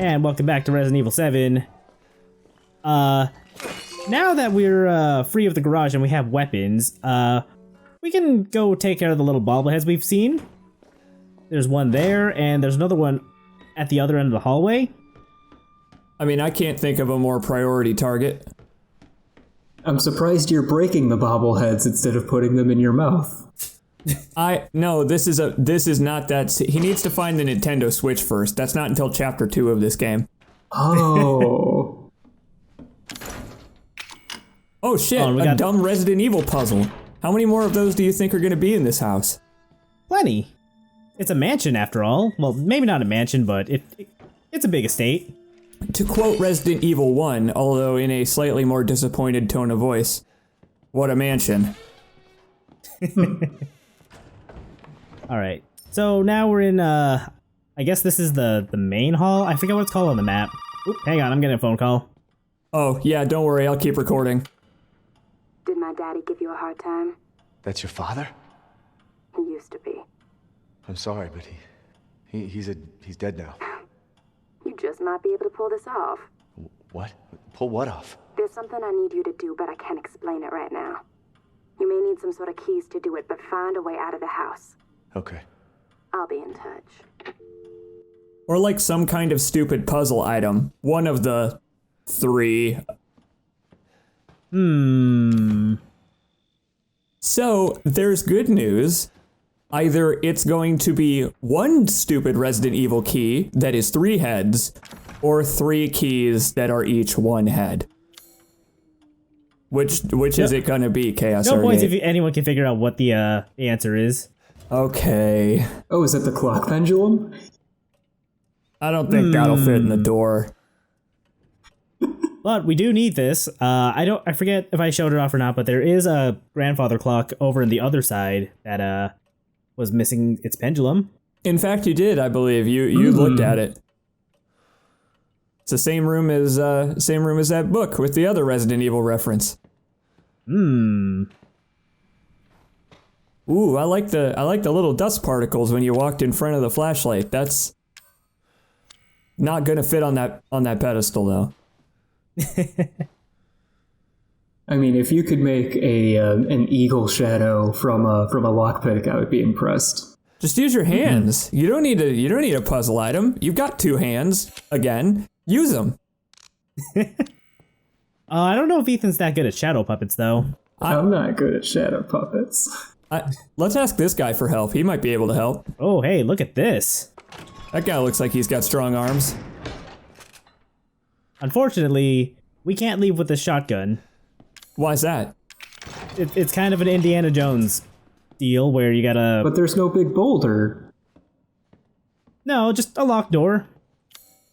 And welcome back to Resident Evil 7. Now that we're free of the garage and we have weapons, we can go take care of the little bobbleheads we've seen. There's one there, and there's another one at the other end of the hallway. I mean, I can't think of a more priority target. I'm surprised you're breaking the bobbleheads instead of putting them in your mouth. No, this is not that. He needs to find the Nintendo Switch first. That's not until chapter 2 of this game. Oh. Oh shit, a dumb Resident Evil puzzle. How many more of those do you think are going to be in this house? Plenty. It's a mansion after all. Well, maybe not a mansion, but it's a big estate. To quote Resident Evil 1, although in a slightly more disappointed tone of voice, what a mansion. Alright, so now we're in, I guess this is the main hall? I forget what it's called on the map. Oop, hang on, I'm getting a phone call. Oh, yeah, don't worry, I'll keep recording. Did my daddy give you a hard time? That's your father? He used to be. I'm sorry, but he's dead now. You just might be able to pull this off. What? Pull what off? There's something I need you to do, but I can't explain it right now. You may need some sort of keys to do it, but find a way out of the house. Okay. I'll be in touch. Or like some kind of stupid puzzle item. One of the 3. So, there's good news. Either it's going to be one stupid Resident Evil key that is 3 heads, or 3 keys that are each 1 head. Which is it gonna be, ChaosArgate? No points if anyone can figure out what the answer is. Okay. Oh, is it the clock pendulum? I don't think that'll fit in the door. But we do need this. I forget if I showed it off or not, but there is a grandfather clock over on the other side that was missing its pendulum. In fact, you did, I believe. You looked at it. It's the same room as that book with the other Resident Evil reference. Ooh, I like the little dust particles when you walked in front of the flashlight. That's not gonna fit on that pedestal though. I mean, if you could make an eagle shadow from a lockpick, I would be impressed. Just use your hands. You don't need a puzzle item. You've got 2 hands. Again, use them. I don't know if Ethan's that good at shadow puppets though. I'm not good at shadow puppets. Let's ask this guy for help. He might be able to help. Oh, hey, look at this. That guy looks like he's got strong arms. Unfortunately, we can't leave with the shotgun. Why's that? It's kind of an Indiana Jones deal where you gotta... But there's no big boulder. No, just a locked door.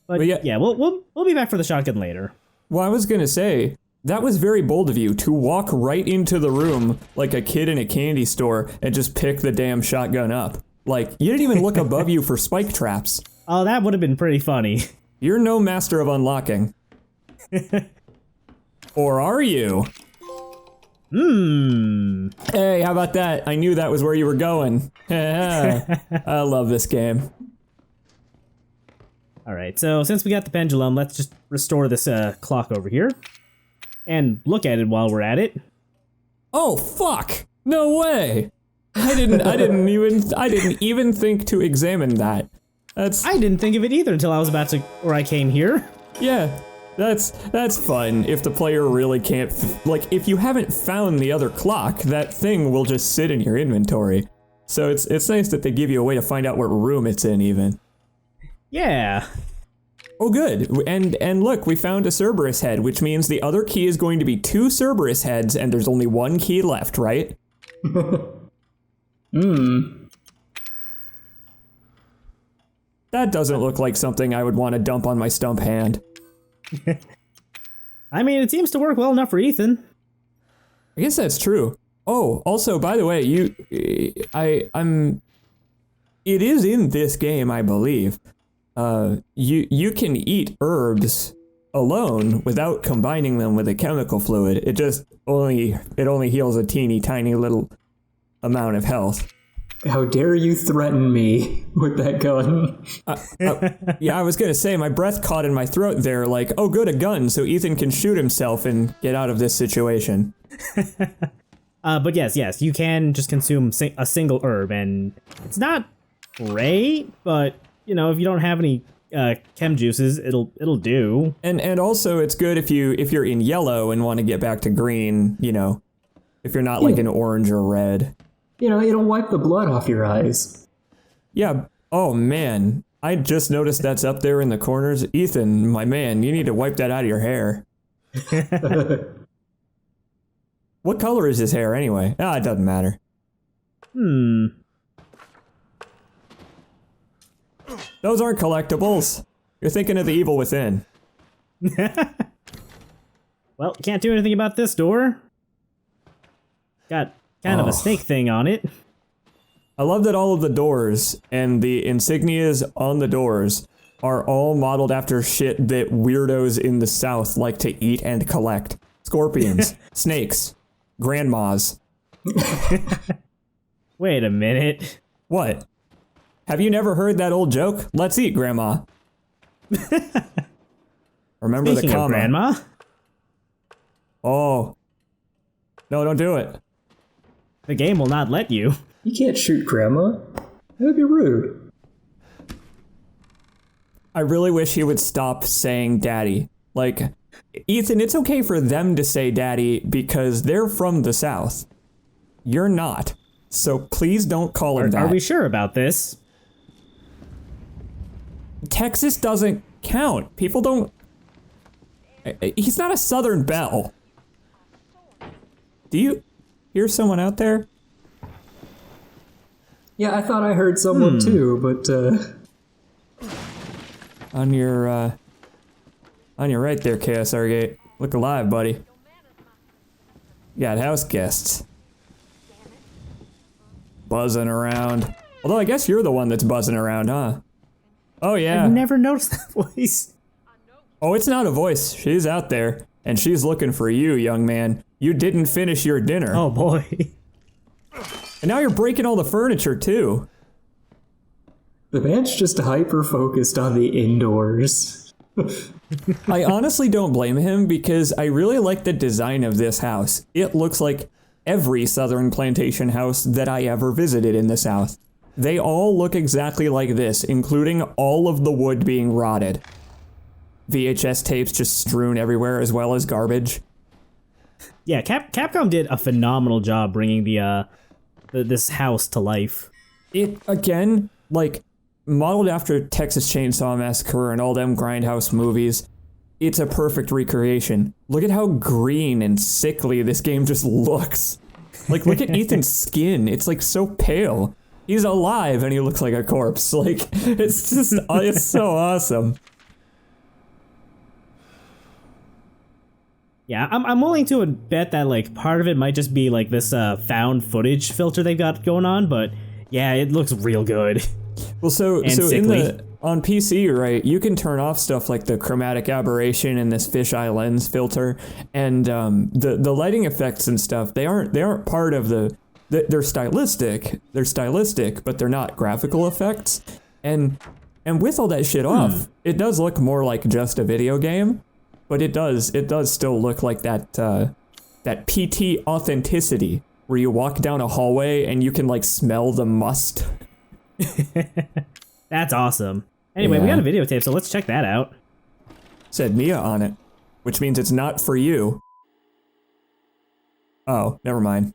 But well, yeah, we'll be back for the shotgun later. Well, I was gonna say, that was very bold of you to walk right into the room like a kid in a candy store and just pick the damn shotgun up. Like, you didn't even look above you for spike traps. Oh, that would have been pretty funny. You're no master of unlocking. Or are you? Hey, how about that? I knew that was where you were going. I love this game. Alright, so since we got the pendulum, let's just restore this clock over here. And look at it while we're at it. Oh, fuck! No way! I didn't even think to examine that. I didn't think of it either until I was about to, or I came here. Yeah, that's fun. If the player really can't, like, if you haven't found the other clock, that thing will just sit in your inventory. So it's nice that they give you a way to find out what room it's in, even. Yeah. Oh, good. And look, we found a Cerberus head, which means the other key is going to be 2 Cerberus heads, and there's only 1 key left, right? That doesn't look like something I would want to dump on my stump hand. I mean, it seems to work well enough for Ethan. I guess that's true. Oh, also, by the way, it is in this game, I believe. You can eat herbs alone without combining them with a chemical fluid. It only heals a teeny tiny little amount of health. How dare you threaten me with that gun? Yeah, I was gonna say, my breath caught in my throat there, like, oh good, a gun, so Ethan can shoot himself and get out of this situation. But yes, you can just consume a single herb, and it's not great, but, you know, if you don't have any chem juices, it'll do. And also, it's good if you're in yellow and want to get back to green, you know, if you're not like an orange or red. You know, it'll wipe the blood off your eyes. Yeah. Oh, man. I just noticed that's up there in the corners. Ethan, my man, you need to wipe that out of your hair. What color is his hair, anyway? Ah, it doesn't matter. Those aren't collectibles. You're thinking of the evil within. Well, can't do anything about this door. Got kind of a snake thing on it. I love that all of the doors and the insignias on the doors are all modeled after shit that weirdos in the South like to eat and collect. Scorpions, snakes, grandmas. Wait a minute. What? Have you never heard that old joke? Let's eat, Grandma. Remember Speaking the comma. of Grandma? Oh. No, don't do it. The game will not let you. You can't shoot Grandma. That would be rude. I really wish he would stop saying daddy. Like, Ethan, it's okay for them to say daddy because they're from the South. You're not. So please don't call him that. Are we sure about this? Texas doesn't count. People don't... He's not a Southern belle. Do you hear someone out there? Yeah, I thought I heard someone too, but On your right there, ChaosArgate. Look alive, buddy. You got house guests. Buzzing around. Although I guess you're the one that's buzzing around, huh? Oh yeah. I've never noticed that voice. Oh, it's not a voice. She's out there, and she's looking for you, young man. You didn't finish your dinner. Oh boy. And now you're breaking all the furniture, too. the man's just hyper-focused on the indoors. I honestly don't blame him because I really like the design of this house. It looks like every southern plantation house that I ever visited in the South. They all look exactly like this, including all of the wood being rotted. VHS tapes just strewn everywhere, as well as garbage. Yeah, Capcom did a phenomenal job bringing this house to life. It, again, like, modeled after Texas Chainsaw Massacre and all them grindhouse movies, it's a perfect recreation. Look at how green and sickly this game just looks. Like, look at Ethan's skin. It's, like, so pale. He's alive and he looks like a corpse. Like, it's just, it's so awesome. Yeah, I'm willing to bet that, like, part of it might just be, like, this found footage filter they've got going on, but yeah, it looks real good. Well, so sickly. on PC, right, you can turn off stuff like the chromatic aberration and this fisheye lens filter, and the lighting effects and stuff. They aren't part of they're stylistic, but they're not graphical effects. And with all that shit off, it does look more like just a video game, but it does still look like that PT authenticity where you walk down a hallway and you can like smell the must. That's awesome. Anyway, we got a videotape, so let's check that out. Said Mia on it, which means it's not for you. Oh, never mind.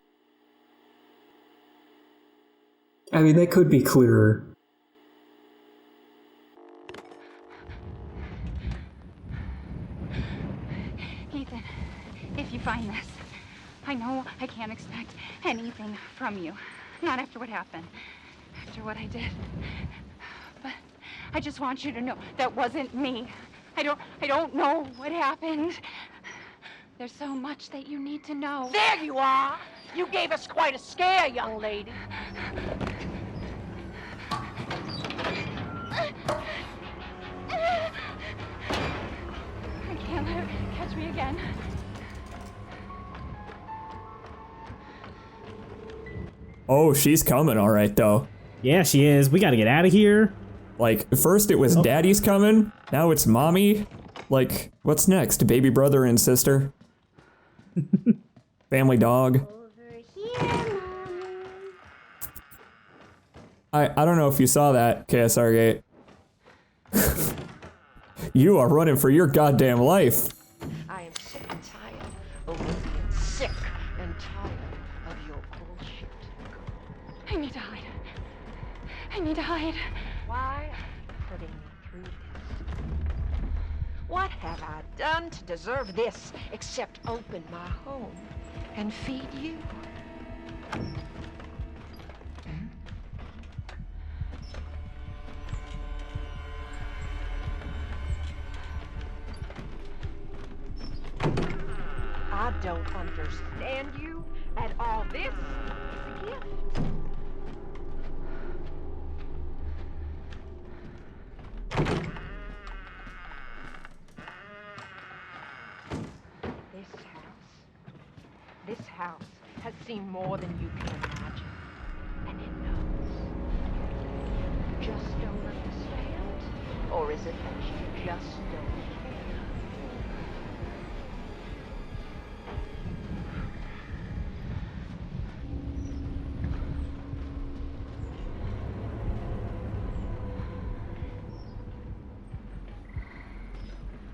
I mean, they could be clearer. Ethan, if you find this, I know I can't expect anything from you. Not after what happened. After what I did. But I just want you to know that wasn't me. I don't know what happened. There's so much that you need to know. There you are! You gave us quite a scare, young lady. I can't let her catch me again. Oh, she's coming all right, though. Yeah, she is. We gotta get out of here. Like, first it was daddy's coming, now it's mommy. Like, what's next? Baby brother and sister? Family dog? I don't know if you saw that, ChaosArgate. You are running for your goddamn life. I am sick and tired of being sick and tired of your bullshit. I need to hide. I need to hide. Why are you putting me through this? What have I done to deserve this except open my home and feed you? I don't understand you at all. This is a gift. This house has seen more than you can imagine. And it knows. You just don't understand? Or is it that you just don't care?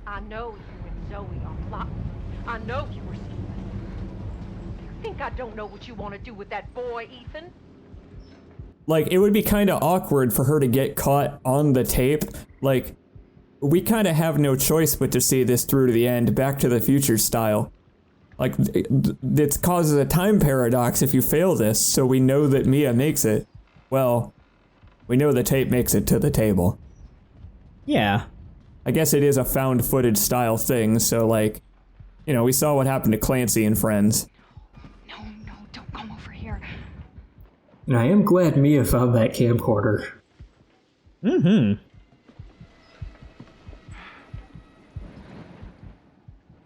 I know you and Zoe are plotting. I know you were scheming. You think I don't know what you want to do with that boy, Ethan? Like, it would be kind of awkward for her to get caught on the tape. Like, we kind of have no choice but to see this through to the end, Back to the Future style. Like, it causes a time paradox if you fail this, so we know that Mia makes it. Well, we know the tape makes it to the table. Yeah. I guess it is a found footage style thing, so like, you know, we saw what happened to Clancy and Friends. No, don't come over here. And I am glad Mia found that camcorder. Mm-hmm.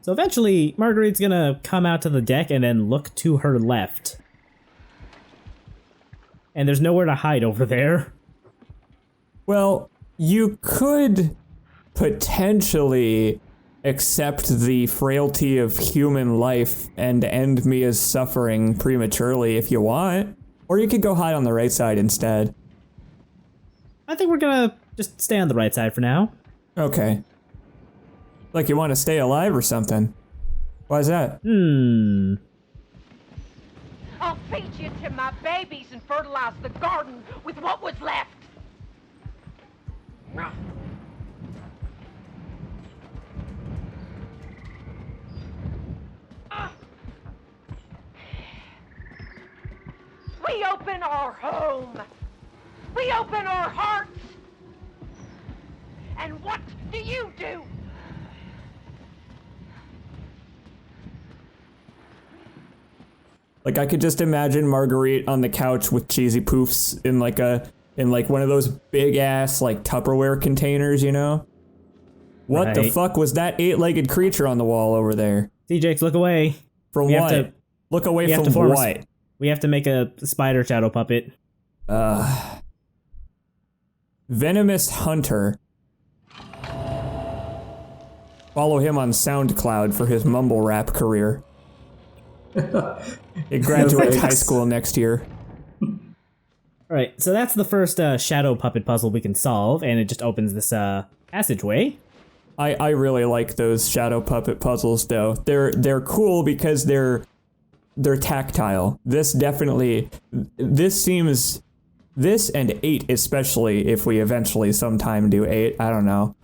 So eventually, Marguerite's gonna come out to the deck and then look to her left. And there's nowhere to hide over there. Well, you could potentially accept the frailty of human life and end Mia's suffering prematurely if you want. Or you could go hide on the right side instead. I think we're gonna just stay on the right side for now. Okay. Like you want to stay alive or something. Why is that? I'll feed you to my babies and fertilize the garden with what was left. We open our home. We open our hearts. And what do you do? Like I could just imagine Marguerite on the couch with cheesy poofs in like one of those big ass like Tupperware containers, you know? What the fuck was that 8-legged creature on the wall over there? TJX, look away. From We have what? to- Look away we have from to form a what? We have to make a spider shadow puppet. Venomous Hunter. Follow him on SoundCloud for his mumble rap career. He graduates high school next year. Alright, so that's the first shadow puppet puzzle we can solve, and it just opens this passageway. I really like those shadow puppet puzzles though. They're cool because they're tactile. This and 8 especially, if we eventually sometime do 8, I don't know.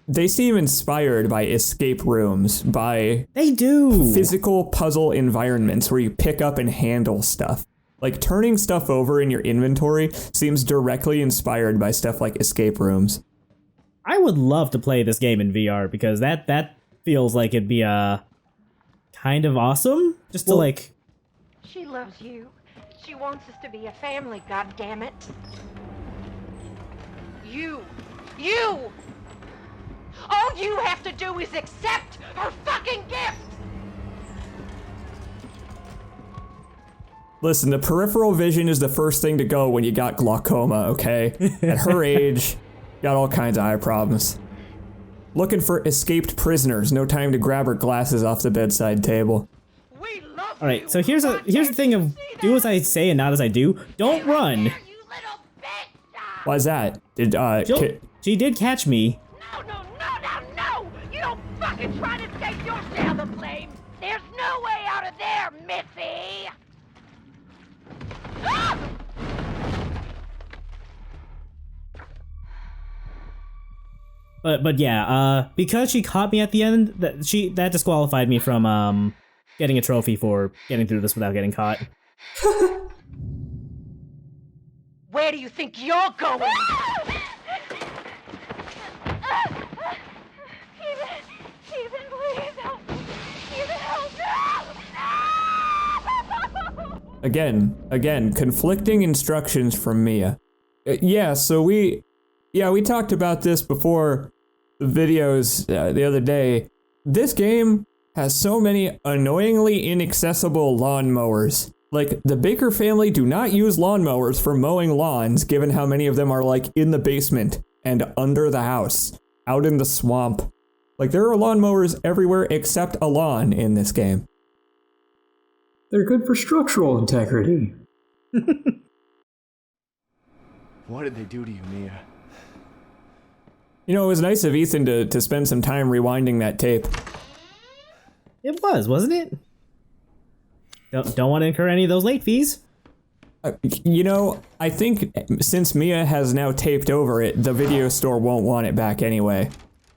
They seem inspired by escape rooms, by They do! physical puzzle environments where you pick up and handle stuff. Like turning stuff over in your inventory seems directly inspired by stuff like escape rooms. I would love to play this game in VR because that feels like it'd be kind of awesome. Just to like. She loves you. She wants us to be a family, goddammit. You! All you have to do is accept her fucking gift! Listen, the peripheral vision is the first thing to go when you got glaucoma, okay? At her age, got all kinds of eye problems. Looking for escaped prisoners, no time to grab her glasses off the bedside table. All right, so here's the thing of do as I say and not as I do. Don't run. Why's that? She did catch me. No! You don't fucking try to take your share of the blame! There's no way out of there, Missy! Ah! But yeah, because she caught me at the end, that disqualified me from getting a trophy for getting through this without getting caught. Where do you think you're going? Stephen, please help me. Stephen, help me. Again, conflicting instructions from Mia. Yeah, we talked about this before the videos the other day. This game has so many annoyingly inaccessible lawnmowers. Like, the Baker family do not use lawnmowers for mowing lawns, given how many of them are, like, in the basement and under the house, out in the swamp. Like, there are lawnmowers everywhere except a lawn in this game. They're good for structural integrity. What did they do to you, Mia? You know, it was nice of Ethan to spend some time rewinding that tape. It was, wasn't it? Don't want to incur any of those late fees. You know, I think since Mia has now taped over it, the video store won't want it back anyway.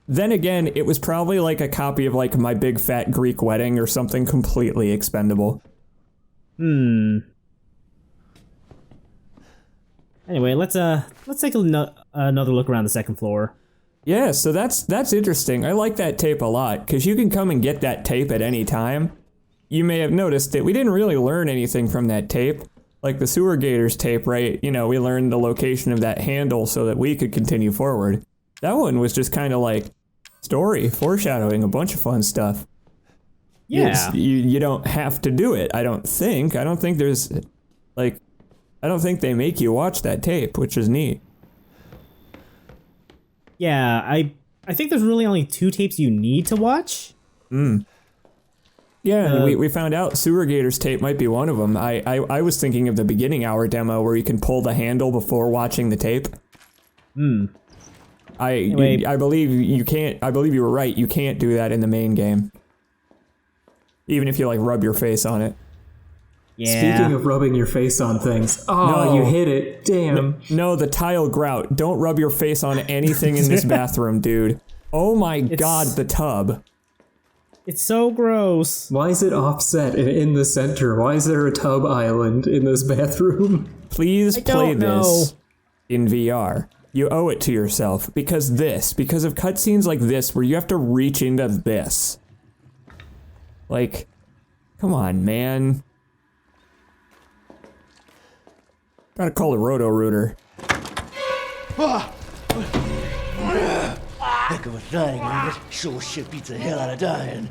Then again, it was probably like a copy of like My Big Fat Greek Wedding or something completely expendable. Anyway, let's take another look around the second floor. Yeah, so that's interesting. I like that tape a lot, because you can come and get that tape at any time. You may have noticed that we didn't really learn anything from that tape. Like the Sewer Gators tape, right? You know, we learned the location of that handle so that we could continue forward. That one was just kind of like story, foreshadowing, a bunch of fun stuff. Yeah. You don't have to do it, I don't think. I don't think there's, like, I don't think they make you watch that tape, which is neat. Yeah, I think there's really only 2 tapes you need to watch. Yeah, we found out Sewer Gators tape might be one of them. I was thinking of the beginning hour demo where you can pull the handle before watching the tape. Anyway. I believe you can't. I believe you were right. You can't do that in the main game. Even if you like rub your face on it. Yeah. Speaking of rubbing your face on things, No. you hit it. Damn. No, the tile grout. Don't rub your face on anything in this bathroom, dude. Oh my god, the tub. It's so gross. Why is it offset in the center? Why is there a tub island in this bathroom? Please play don't know. this in VR. You owe it to yourself because of cutscenes like this where you have to reach into this. Like, come on, man. Gotta call a Roto-Rooter. Heck of a thing, ain't it? Sure shit beats the hell out of dying.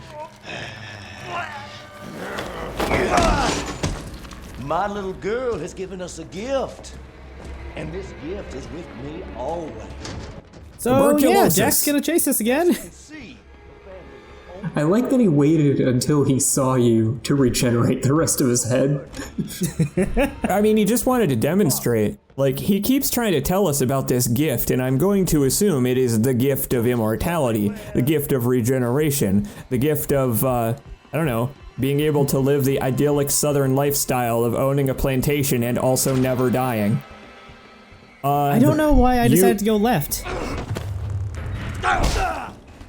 My little girl has given us a gift. And this gift is with me always. So yeah, Tuberculosis. Jack's gonna chase us again. See, I like that he waited until he saw you to regenerate the rest of his head. I mean, he just wanted to demonstrate. Like, he keeps trying to tell us about this gift, and I'm going to assume it is the gift of immortality, the gift of regeneration, the gift of, I don't know, being able to live the idyllic southern lifestyle of owning a plantation and also never dying. I don't know why I decided to go left.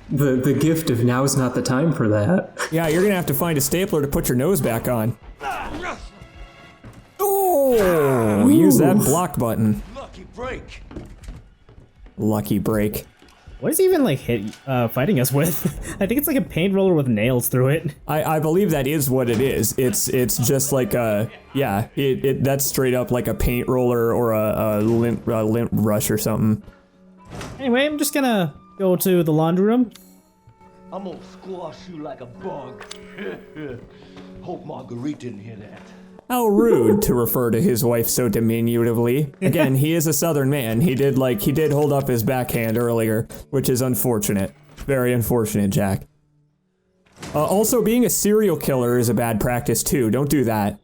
The gift of now's not the time for that. Yeah, you're gonna have to find a stapler to put your nose back on. Oh, use that block button. lucky break. Lucky break. What is he even like fighting us with? I think it's like a paint roller with nails through it. I believe that is what it is. It's just like that's straight up like a paint roller or a lint brush or something. Anyway, I'm just gonna go to the laundry room. I'm gonna squash you like a bug. Hope Marguerite didn't hear that. How rude to refer to his wife so diminutively. Again, he is a Southern man. He did hold up his backhand earlier, which is unfortunate. Very unfortunate, Jack. Also, being a serial killer is a bad practice too. Don't do that.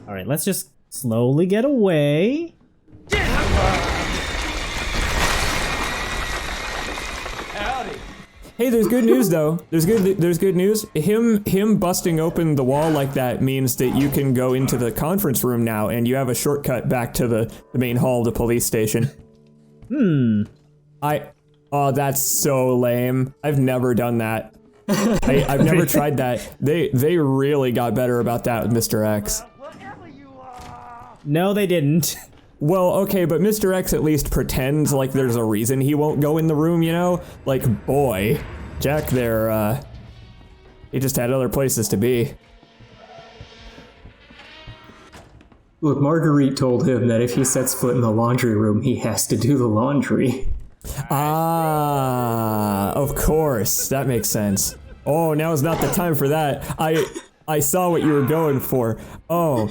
All right, let's just slowly get away. Hey, there's good news though. There's good news. Him busting open the wall like that means that you can go into the conference room now, and you have a shortcut back to the main hall of the police station. Oh, that's so lame. I've never done that. I've never tried that. They really got better about that with Mr. X. No, they didn't. Well, okay, but Mr. X at least pretends like there's a reason he won't go in the room, you know? Like, boy, Jack there, he just had other places to be. Look, Marguerite told him that if he sets foot in the laundry room, he has to do the laundry. Ah, of course, that makes sense. Oh, now is not the time for that. I saw what you were going for. Oh,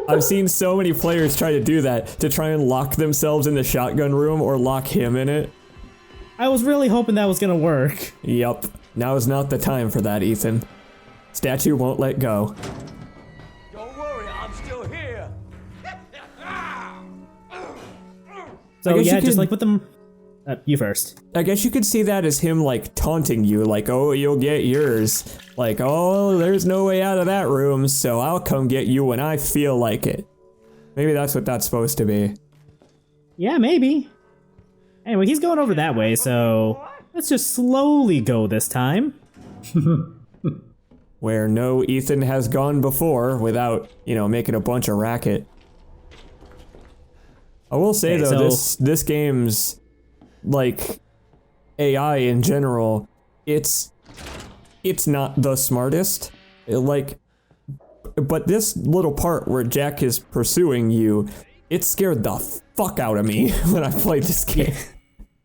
I've seen so many players try to do that, to try and lock themselves in the shotgun room or lock him in it. I was really hoping that was gonna work. Yup, now is not the time for that, Ethan. Statue won't let go. Don't worry, I'm still here. So yeah, just like with them. You first. I guess you could see that as him like taunting you, like, oh, you'll get yours. Like, oh, there's no way out of that room, so I'll come get you when I feel like it. Maybe that's what that's supposed to be. Yeah, maybe. Anyway, he's going over that way, so let's just slowly go this time. Where no Ethan has gone before without, you know, making a bunch of racket. I will say Okay, though, so this game's like AI in general, it's not the smartest. But this little part where Jack is pursuing you, it scared the fuck out of me when I played this game.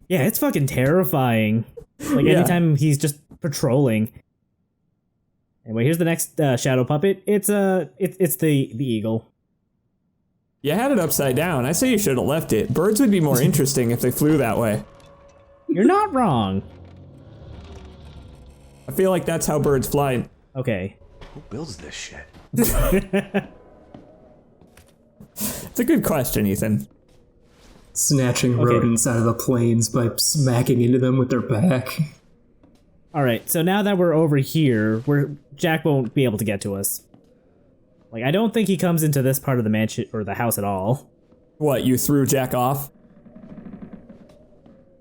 Yeah, it's fucking terrifying. Like Yeah. anytime he's just patrolling. Anyway, here's the next shadow puppet. It's the eagle. You had it upside down. I say you should have left it. Birds would be more interesting if they flew that way. You're not wrong. I feel like that's how birds fly. Okay. Who builds this shit? It's a good question, Ethan. Snatching rodents out of the planes by smacking into them with their back. All right. So now that we're over here, Jack won't be able to get to us. Like, I don't think he comes into this part of the mansion or the house at all. What, you threw Jack off?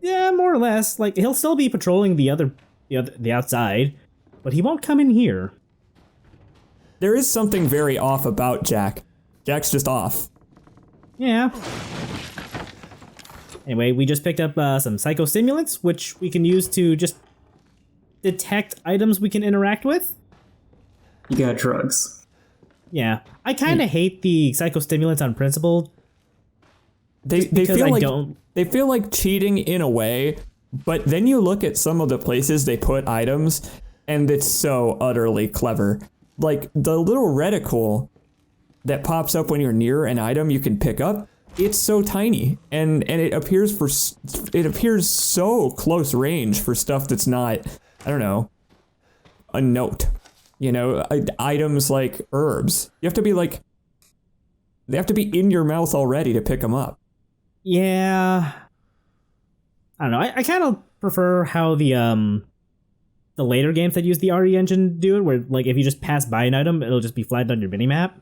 Yeah, more or less. Like, he'll still be patrolling the outside, but he won't come in here. There is something very off about Jack. Jack's just off. Yeah. Anyway, we just picked up some psychostimulants, which we can use to just detect items we can interact with. You got drugs. Yeah, I kind of hate the psychostimulants on principle. They feel like cheating in a way, but then you look at some of the places they put items, and it's so utterly clever. Like the little reticle that pops up when you're near an item you can pick up. It's so tiny, and it appears so close range for stuff that's not, I don't know, a note. You know, items like herbs. You have to be like, they have to be in your mouth already to pick them up. Yeah. I don't know. I kind of prefer how the later games that use the RE engine do it, where like if you just pass by an item, it'll just be flagged on your minimap.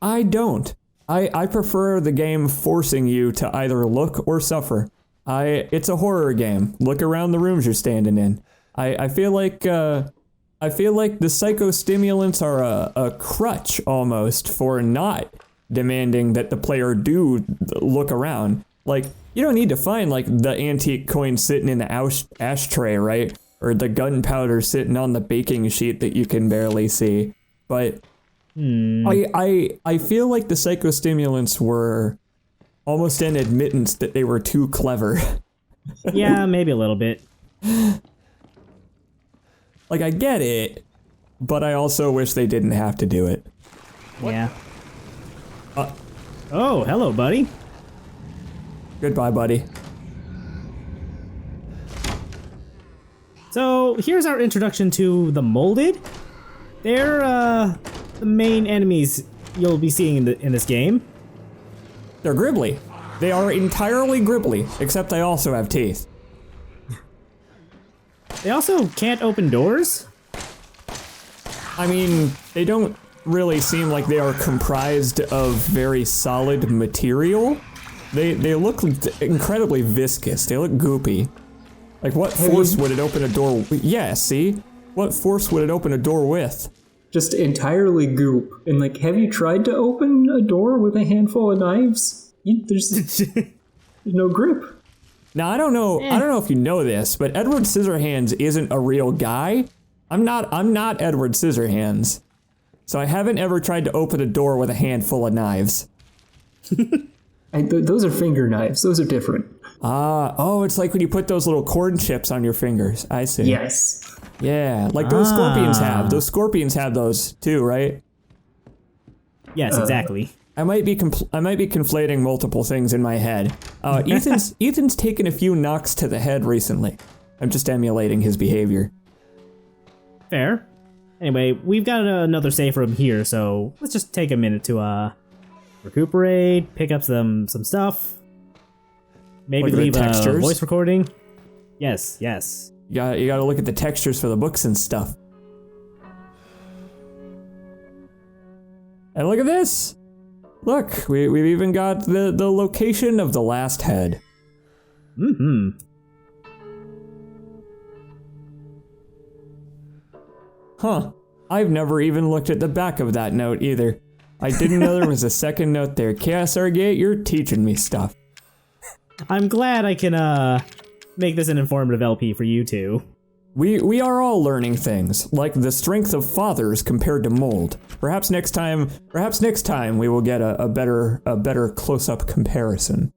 I don't. I prefer the game forcing you to either look or suffer. It's a horror game. Look around the rooms you're standing in. I feel like the psychostimulants are a crutch almost for not demanding that the player do look around. Like, you don't need to find like the antique coin sitting in the ashtray, right? Or the gunpowder sitting on the baking sheet that you can barely see. But I feel like the psychostimulants were almost an admittance that they were too clever. Yeah, maybe a little bit. Like, I get it, but I also wish they didn't have to do it. Yeah. Oh, hello, buddy. Goodbye, buddy. So here's our introduction to the Molded. They're the main enemies you'll be seeing in this game. They're gribbly. They are entirely gribbly, except they also have teeth. They also can't open doors. I mean, they don't really seem like they are comprised of very solid material. They look incredibly viscous. They look goopy. Like, what force would it open a door with? Yeah, see? What force would it open a door with? Just entirely goop. And like, have you tried to open a door with a handful of knives? There's no grip. Now, I don't know if you know this, but Edward Scissorhands isn't a real guy. I'm not Edward Scissorhands. So I haven't ever tried to open a door with a handful of knives. Those are finger knives. Those are different. Oh, it's like when you put those little corn chips on your fingers. I see. Yes. Yeah, like those scorpions have. Those scorpions have those too, right? Yes, exactly. I might be conflating multiple things in my head. Ethan's taken a few knocks to the head recently. I'm just emulating his behavior. Fair. Anyway, we've got another safe room here, so let's just take a minute to recuperate, pick up some stuff. Maybe leave a voice recording. Yes. You gotta look at the textures for the books and stuff. And look at this! Look, we've even got the location of the last head. Mm-hmm. Huh. I've never even looked at the back of that note either. I didn't know there was a second note there. ChaosArgate, you're teaching me stuff. I'm glad I can make this an informative LP for you two. We are all learning things, like the strength of fathers compared to mold. Perhaps next time we will get a better close-up comparison.